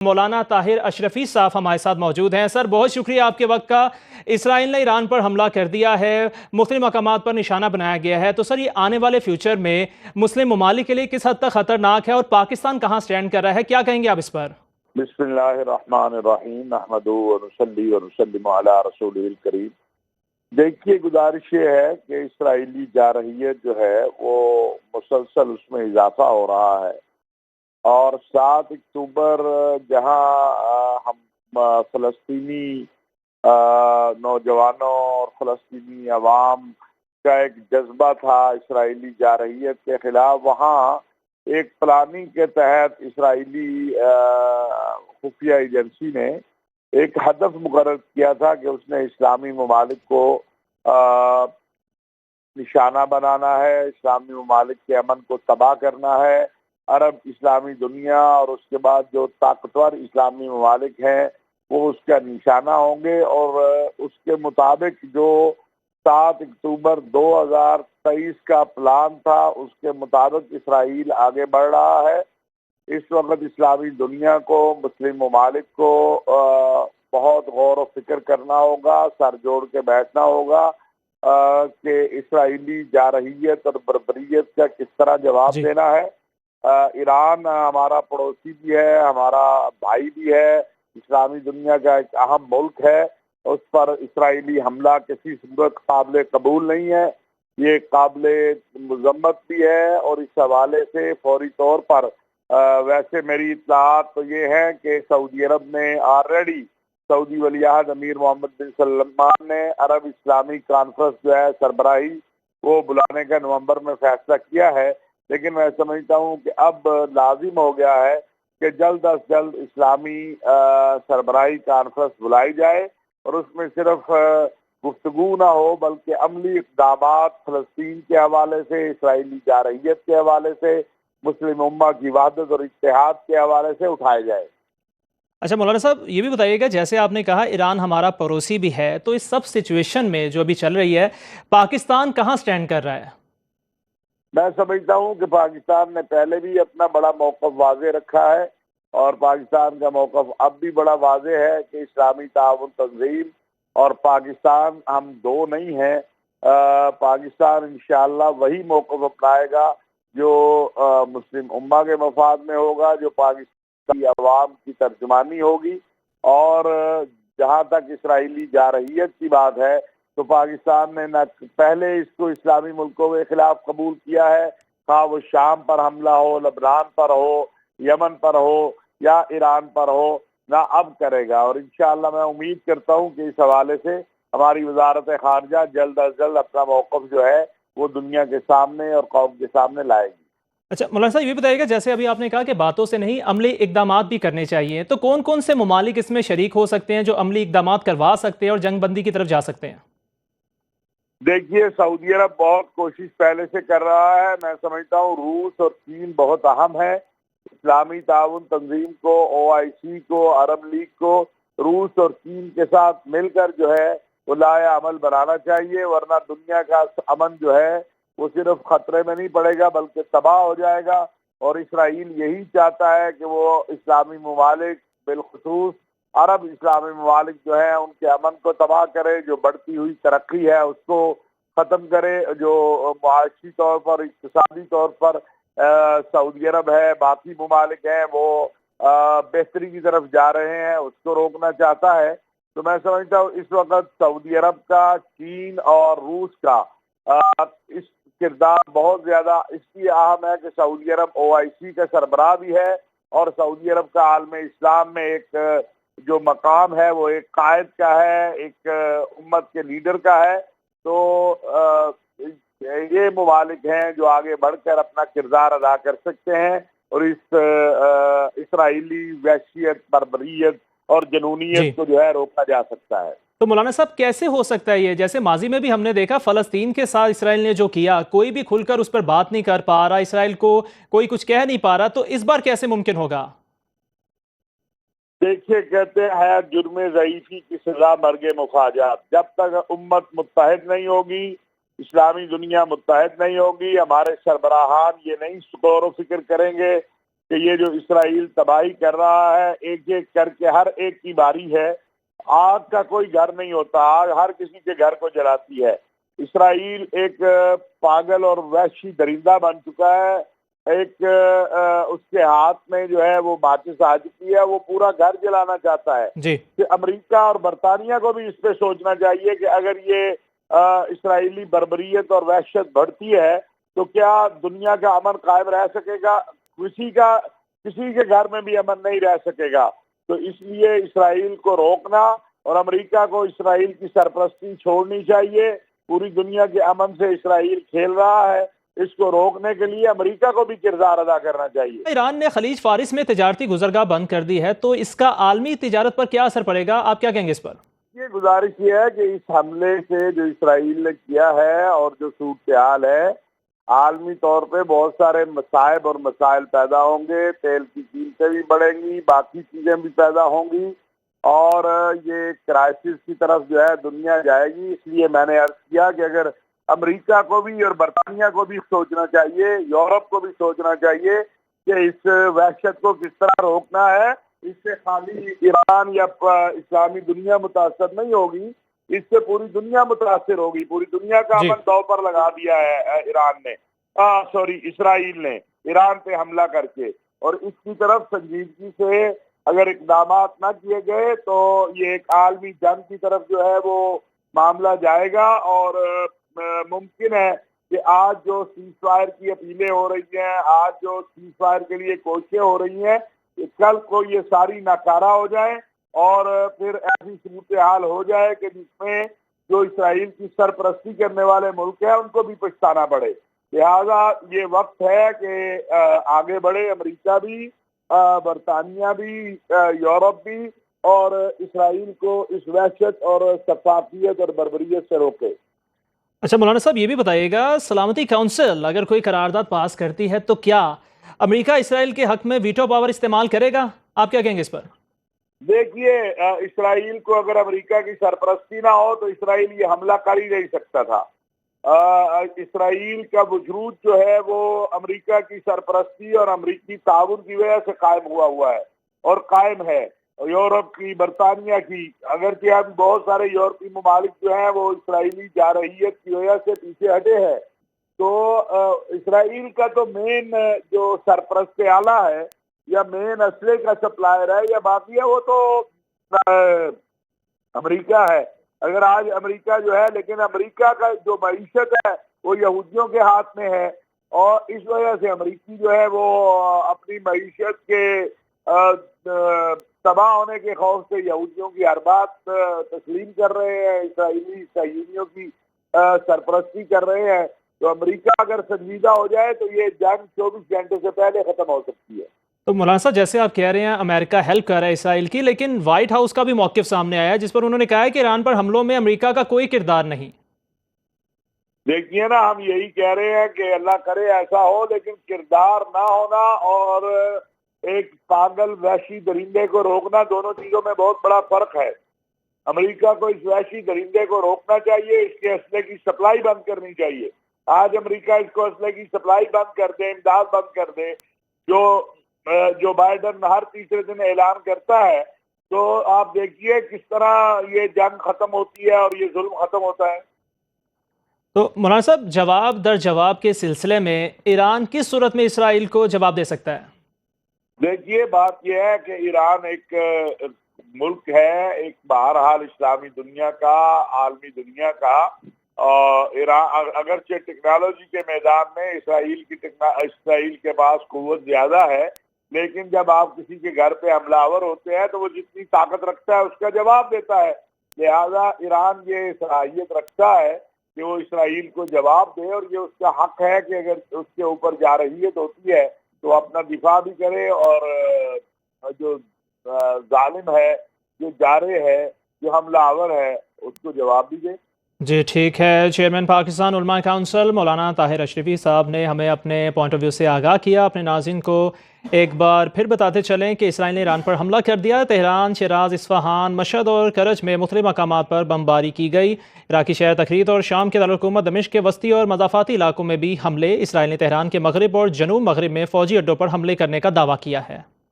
مولانا طاہر اشرفی صاحب ہمارے ساتھ موجود ہیں۔ سر بہت شکریہ آپ کے وقت کا۔ اسرائیل نے ایران پر حملہ کر دیا ہے، مختلف مقامات پر نشانہ بنایا گیا ہے، تو سر یہ آنے والے فیوچر میں مسلم ممالک کے لیے کس حد تک خطرناک ہے اور پاکستان کہاں سٹینڈ کر رہا ہے، کیا کہیں گے آپ اس پر؟ بسم اللہ الرحمن الرحیم، نحمدہ ونصلی ونسلم علی رسولہ الکریم۔ دیکھیے، گزارش یہ ہے کہ اسرائیلی جارحیت جو ہے وہ مسلسل اس میں اضافہ ہو رہا ہے، اور 7 اکتوبر جہاں ہم فلسطینی نوجوانوں اور فلسطینی عوام کا ایک جذبہ تھا اسرائیلی جارحیت کے خلاف، وہاں ایک پلاننگ کے تحت اسرائیلی خفیہ ایجنسی نے ایک ہدف مقرر کیا تھا کہ اس نے اسلامی ممالک کو نشانہ بنانا ہے، اسلامی ممالک کے امن کو تباہ کرنا ہے۔ عرب اسلامی دنیا اور اس کے بعد جو طاقتور اسلامی ممالک ہیں وہ اس کا نشانہ ہوں گے، اور اس کے مطابق جو 7 اکتوبر 2023 کا پلان تھا اس کے مطابق اسرائیل آگے بڑھ رہا ہے۔ اس وقت اسلامی دنیا کو، مسلم ممالک کو بہت غور و فکر کرنا ہوگا، سر جوڑ کے بیٹھنا ہوگا کہ اسرائیلی جارحیت اور بربریت کا کس طرح جواب دینا ہے۔ ایران ہمارا پڑوسی بھی ہے، ہمارا بھائی بھی ہے، اسلامی دنیا کا ایک اہم ملک ہے، اس پر اسرائیلی حملہ کسی صورت قابل قبول نہیں ہے، یہ قابل مذمت بھی ہے۔ اور اس حوالے سے فوری طور پر ویسے میری اطلاعات تو یہ ہیں کہ سعودی عرب نے آلریڈی سعودی ولی عہد امیر محمد بن سلمان نے عرب اسلامی کانفرنس جو ہے سربراہی وہ بلانے کا نومبر میں فیصلہ کیا ہے، لیکن میں سمجھتا ہوں کہ اب لازم ہو گیا ہے کہ جلد از جلد اسلامی سربراہی کانفرنس بلائی جائے، اور اس میں صرف گفتگو نہ ہو بلکہ عملی اقدامات فلسطین کے حوالے سے، اسرائیلی جارحیت کے حوالے سے، مسلم امہ کی وحدت اور اتحاد کے حوالے سے اٹھائے جائے۔ اچھا مولانا صاحب، یہ بھی بتائیے گا، جیسے آپ نے کہا ایران ہمارا پڑوسی بھی ہے، تو اس سب سچویشن میں جو ابھی چل رہی ہے پاکستان کہاں سٹینڈ کر رہا ہے؟ میں سمجھتا ہوں کہ پاکستان نے پہلے بھی اپنا بڑا موقف واضح رکھا ہے، اور پاکستان کا موقف اب بھی بڑا واضح ہے کہ اسلامی تعاون تنظیم اور پاکستان ہم دو نہیں ہیں۔ پاکستان انشاءاللہ وہی موقف اپنائے گا جو مسلم امہ کے مفاد میں ہوگا، جو پاکستانی عوام کی ترجمانی ہوگی۔ اور جہاں تک اسرائیلی جارحیت کی بات ہے تو پاکستان نے نہ پہلے اس کو اسلامی ملکوں کے خلاف قبول کیا ہے، خواہ وہ شام پر حملہ ہو، لبنان پر ہو، یمن پر ہو یا ایران پر ہو، نہ اب کرے گا۔ اور انشاءاللہ میں امید کرتا ہوں کہ اس حوالے سے ہماری وزارت خارجہ جلد از جلد اپنا موقف جو ہے وہ دنیا کے سامنے اور قوم کے سامنے لائے گی۔ اچھا مولانا صاحب، یہ بتائیے گا، جیسے ابھی آپ نے کہا کہ باتوں سے نہیں عملی اقدامات بھی کرنے چاہیے، تو کون کون سے ممالک اس میں شریک ہو سکتے ہیں جو عملی اقدامات کروا سکتے ہیں اور جنگ بندی کی طرف جا سکتے ہیں؟ دیکھیے، سعودی عرب بہت کوشش پہلے سے کر رہا ہے، میں سمجھتا ہوں روس اور چین بہت اہم ہے۔ اسلامی تعاون تنظیم کو، OIC کو، عرب لیگ کو روس اور چین کے ساتھ مل کر جو ہے وہ لائحہ عمل بنانا چاہیے، ورنہ دنیا کا امن جو ہے وہ صرف خطرے میں نہیں پڑے گا بلکہ تباہ ہو جائے گا۔ اور اسرائیل یہی چاہتا ہے کہ وہ اسلامی ممالک، بالخصوص عرب اسلامی ممالک جو ہیں ان کے امن کو تباہ کرے، جو بڑھتی ہوئی ترقی ہے اس کو ختم کرے، جو معاشی طور پر، اقتصادی طور پر سعودی عرب ہے، باقی ممالک ہیں وہ بہتری کی طرف جا رہے ہیں، اس کو روکنا چاہتا ہے۔ تو میں سمجھتا ہوں اس وقت سعودی عرب کا، چین اور روس کا اس کردار بہت زیادہ اس لیے اہم ہے کہ سعودی عرب OIC کا سربراہ بھی ہے، اور سعودی عرب کا عالم اسلام میں ایک جو مقام ہے وہ ایک قائد کا ہے، ایک امت کے لیڈر کا ہے۔ تو یہ ممالک ہیں جو آگے بڑھ کر اپنا کردار ادا کر سکتے ہیں، اور اس اسرائیلی وحشیت، بربریت اور جنونیت کو جو ہے روکا جا سکتا ہے۔ تو مولانا صاحب کیسے ہو سکتا ہے یہ؟ جیسے ماضی میں بھی ہم نے دیکھا فلسطین کے ساتھ اسرائیل نے جو کیا، کوئی بھی کھل کر اس پر بات نہیں کر پا رہا، اسرائیل کو کوئی کچھ کہہ نہیں پا رہا، تو اس بار کیسے ممکن ہوگا؟ دیکھیے، کہتے ہیں حیات جرم ضعیفی کی سزا مرگ مفاجات۔ جب تک امت متحد نہیں ہوگی، اسلامی دنیا متحد نہیں ہوگی، ہمارے سربراہان یہ نہیں غور و فکر کریں گے کہ یہ جو اسرائیل تباہی کر رہا ہے ایک ایک کر کے ہر ایک کی باری ہے. آگ کا کوئی گھر نہیں ہوتا, آگ ہر کسی کے گھر کو جلاتی ہے. اسرائیل ایک پاگل اور وحشی درندہ بن چکا ہے. ایک اس کے ہاتھ میں جو ہے وہ ماچس آ چکی ہے, وہ پورا گھر جلانا چاہتا ہے. جی کہ امریکہ اور برطانیہ کو بھی اس پہ سوچنا چاہیے کہ اگر یہ اسرائیلی بربریت اور وحشت بڑھتی ہے تو کیا دنیا کا امن قائم رہ سکے گا؟ کسی کے گھر میں بھی امن نہیں رہ سکے گا. تو اس لیے اسرائیل کو روکنا اور امریکہ کو اسرائیل کی سرپرستی چھوڑنی چاہیے. پوری دنیا کے امن سے اسرائیل کھیل رہا ہے, اس کو روکنے کے لیے امریکہ کو بھی کردار ادا کرنا چاہیے. ایران نے خلیج فارس میں تجارتی گزرگاہ بند کر دی ہے, تو اس کا عالمی تجارت پر کیا اثر پڑے گا؟ آپ کیا کہیں گے اس پر؟ یہ گزارش یہ ہے کہ اس حملے سے جو اسرائیل نے کیا ہے اور جو صورتحال ہے عالمی طور پہ بہت سارے مصائب اور مسائل پیدا ہوں گے. تیل کی قیمتیں بھی بڑھیں گی, باقی چیزیں بھی پیدا ہوں گی اور یہ کرائسس کی طرف جو ہے دنیا جائے گی. اس لیے میں نے عرض کیا کہ اگر امریکہ کو بھی اور برطانیہ کو بھی سوچنا چاہیے, یورپ کو بھی سوچنا چاہیے کہ اس وحشت کو کس طرح روکنا ہے. اس سے خالی ایران یا اسلامی دنیا متاثر نہیں ہوگی, اس سے پوری دنیا متاثر ہوگی. پوری دنیا کا امن داؤ پر لگا دیا ہے اسرائیل نے ایران پہ حملہ کر کے. اور اس کی طرف سنجیدگی سے اگر اقدامات نہ کیے گئے تو یہ ایک عالمی جنگ کی طرف جو ہے وہ معاملہ جائے گا. اور ممکن ہے کہ آج جو سیز فائر کی اپیلیں ہو رہی ہیں, آج جو سیز فائر کے لیے کوششیں ہو رہی ہیں, کہ کل کو یہ ساری ناکارہ ہو جائیں اور پھر ایسی صورتحال ہو جائے کہ جس میں جو اسرائیل کی سرپرستی کرنے والے ملک ہیں ان کو بھی پچھتانا پڑے. لہذا یہ وقت ہے کہ آگے بڑھے امریکہ بھی, برطانیہ بھی, یورپ بھی, اور اسرائیل کو اس وحشت اور سفاکیت اور بربریت سے روکے. اچھا مولانا صاحب, یہ بھی بتائیے گا, سلامتی کونسل اگر کوئی قرارداد پاس کرتی ہے تو کیا امریکہ اسرائیل کے حق میں ویٹو پاور استعمال کرے گا؟ آپ کیا کہیں گے اس پر؟ دیکھیے, اسرائیل کو اگر امریکہ کی سرپرستی نہ ہو تو اسرائیل یہ حملہ کر ہی نہیں سکتا تھا. اسرائیل کا وجود جو ہے وہ امریکہ کی سرپرستی اور امریکی تعاون کی وجہ سے قائم ہوا ہے اور قائم ہے. یورپ کی, برطانیہ کی, اگرچہ اب بہت سارے یورپی ممالک جو ہیں وہ اسرائیلی جارحیت کی وجہ سے پیچھے ہٹے ہیں, تو اسرائیل کا تو مین جو سرپرست اعلیٰ ہے یا مین اسلحے کا سپلائر ہے یا باقی ہے وہ تو امریکہ ہے. اگر آج امریکہ جو ہے, لیکن امریکہ کا جو معیشت ہے وہ یہودیوں کے ہاتھ میں ہے, اور اس وجہ سے امریکی جو ہے وہ اپنی معیشت کے تباہ ہونے کے خوف سے یہودیوں کی ہر بات تسلیم کر رہے ہیں, اسرائیلی صہیونیوں کی سرپرستی کر رہے ہیں. تو امریکہ اگر سنجیدہ ہو جائے تو یہ جنگ 24 گھنٹے سے پہلے ختم ہو سکتی ہے. تو مولانا صاحب, جیسے آپ کہہ رہے ہیں امریکہ ہیلپ کر رہا ہے اسرائیل کی, لیکن وائٹ ہاؤس کا بھی موقف سامنے آیا ہے جس پر انہوں نے کہا ہے کہ ایران پر حملوں میں امریکہ کا کوئی کردار نہیں. دیکھیے نا, ہم یہی کہہ رہے ہیں کہ اللہ کرے ایسا ہو, لیکن کردار نہ ہونا اور ایک پاگل وحشی درندے کو روکنا, دونوں چیزوں میں بہت بڑا فرق ہے. امریکہ کو اس وحشی درندے کو روکنا چاہیے, اس کے اسلحے کی سپلائی بند کرنی چاہیے. آج امریکہ اس کو اسلحے کی سپلائی بند کر دے, امداد بند کر دے, جو بائیڈن ہر تیسرے دن اعلان کرتا ہے, تو آپ دیکھیے کس طرح یہ جنگ ختم ہوتی ہے اور یہ ظلم ختم ہوتا ہے. تو مولانا صاحب, جواب در جواب کے سلسلے میں ایران کس صورت میں اسرائیل کو جواب دے سکتا ہے؟ دیکھیے, بات یہ ہے کہ ایران ایک ملک ہے, ایک بہرحال اسلامی دنیا کا, عالمی دنیا کا. ایران اگرچہ ٹیکنالوجی کے میدان میں اسرائیل کے پاس قوت زیادہ ہے, لیکن جب آپ کسی کے گھر پہ حملہ آور ہوتے ہیں تو وہ جتنی طاقت رکھتا ہے اس کا جواب دیتا ہے. لہذا ایران یہ صلاحیت رکھتا ہے کہ وہ اسرائیل کو جواب دے, اور یہ اس کا حق ہے کہ اگر اس کے اوپر جارحیت ہوتی ہے تو اپنا دفاع بھی کرے, اور جو ظالم ہے, جو جارح ہے, جو حملہ آور ہے, اس کو جواب بھی دے. جی ٹھیک ہے، چیئرمین پاکستان علماء کونسل مولانا طاہر اشرفی صاحب نے ہمیں اپنے پوائنٹ آف ویو سے آگاہ کیا۔ اپنے ناظرین کو ایک بار پھر بتاتے چلیں کہ اسرائیل نے ایران پر حملہ کر دیا۔ تہران، شیراز، اصفہان، مشہد اور کرج میں مختلف مقامات پر بمباری کی گئی۔ عراقی شہر تکریت اور شام کے دارالحکومت دمشق کے وسطی اور مضافاتی علاقوں میں بھی حملے۔ اسرائیل نے تہران کے مغرب اور جنوب مغرب میں فوجی اڈوں پر حملے کرنے کا دعویٰ کیا ہے۔